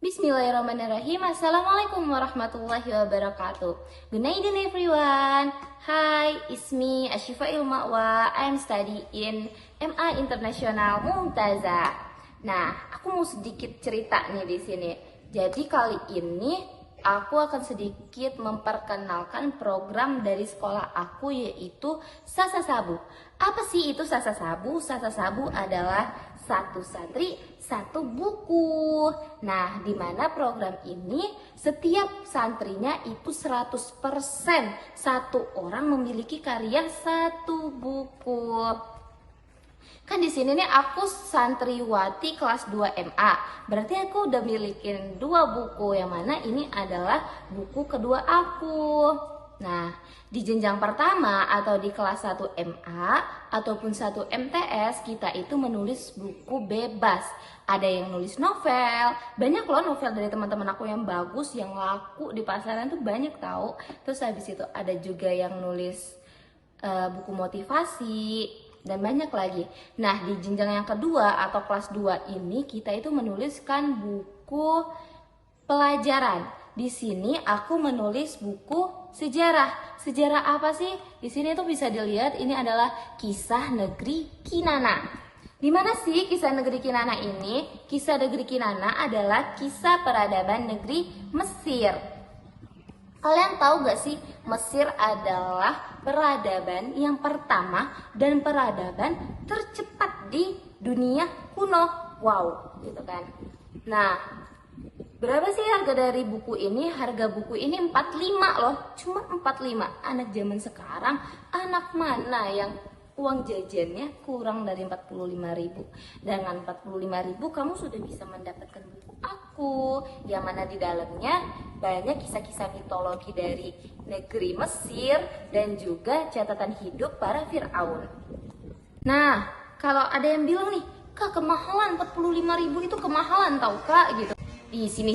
Bismillahirrahmanirrahim. Assalamualaikum warahmatullahi wabarakatuh. Good night everyone. Hi, it's me Ashifa Ilmawa. I'm studying MA Internasional Mumtaza. Nah, aku mau sedikit cerita nih di sini. Jadi kali ini aku akan sedikit memperkenalkan program dari sekolah aku, yaitu Sasa Sabu. Apa sih itu Sasa Sabu? Sasa Sabu adalah satu santri, satu buku. Nah, di mana program ini setiap santrinya itu 100% satu orang memiliki karya satu buku. Kan di sini nih aku santriwati kelas 2 MA. Berarti aku udah milikin 2 buku, yang mana ini adalah buku kedua aku. Nah, di jenjang pertama atau di kelas 1 MA ataupun 1 MTS, kita itu menulis buku bebas. Ada yang nulis novel, banyak loh novel dari teman-teman aku yang bagus, yang laku di pasaran tuh banyak tahu. Terus habis itu ada juga yang nulis buku motivasi dan banyak lagi. Nah, di jenjang yang kedua atau kelas 2 ini kita itu menuliskan buku pelajaran. Di sini aku menulis buku sejarah. Sejarah apa sih? Di sini tuh bisa dilihat ini adalah Kisah Negeri Kinana. Di mana sih Kisah Negeri Kinana ini? Kisah Negeri Kinana adalah kisah peradaban negeri Mesir. Kalian tahu gak sih, Mesir adalah peradaban yang pertama dan peradaban tercepat di dunia kuno. Wow, gitu kan. Nah, berapa sih harga dari buku ini? Harga buku ini 45 loh, cuma 45. Anak zaman sekarang, anak mana yang uang jajannya kurang dari 45.000? Dengan 45.000 kamu sudah bisa mendapatkan buku aku, yang mana di dalamnya banyak kisah-kisah mitologi dari negeri Mesir dan juga catatan hidup para Fir'aun. Nah, kalau ada yang bilang nih, Kak, kemahalan, 45.000 itu kemahalan tau Kak, gitu. Di sini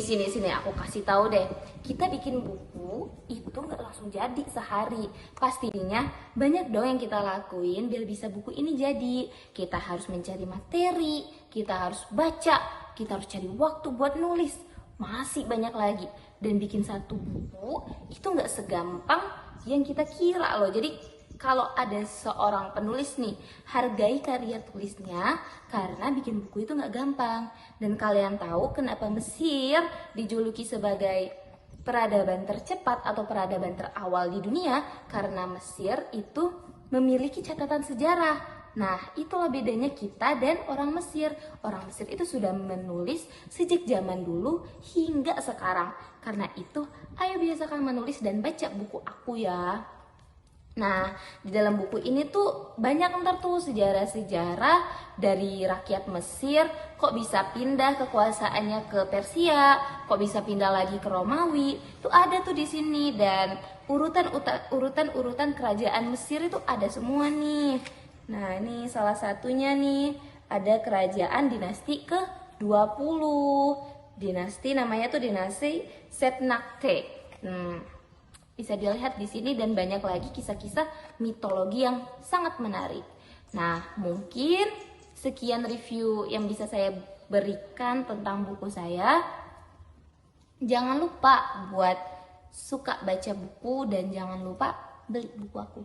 aku kasih tahu deh. Kita bikin buku itu nggak langsung jadi sehari. Pastinya banyak dong yang kita lakuin biar bisa buku ini jadi. Kita harus mencari materi, kita harus baca, kita harus cari waktu buat nulis. Masih banyak lagi. Dan bikin satu buku itu nggak segampang yang kita kira loh. Jadi kalau ada seorang penulis nih, hargai karya tulisnya, karena bikin buku itu nggak gampang. Dan kalian tahu kenapa Mesir dijuluki sebagai peradaban tercepat atau peradaban terawal di dunia? Karena Mesir itu memiliki catatan sejarah. Nah, itulah bedanya kita dan orang Mesir. Orang Mesir itu sudah menulis sejak zaman dulu hingga sekarang. Karena itu, ayo biasakan menulis dan baca buku aku ya. Nah, di dalam buku ini tuh banyak ntar tuh sejarah-sejarah dari rakyat Mesir, kok bisa pindah kekuasaannya ke Persia, kok bisa pindah lagi ke Romawi. Tuh ada tuh di sini, dan urutan kerajaan Mesir itu ada semua nih. Nah, ini salah satunya nih, ada kerajaan dinasti ke-20. Dinasti namanya tuh dinasti Setnakte. Bisa dilihat di sini dan banyak lagi kisah-kisah mitologi yang sangat menarik. Nah, mungkin sekian review yang bisa saya berikan tentang buku saya. Jangan lupa buat suka baca buku dan jangan lupa beli buku aku.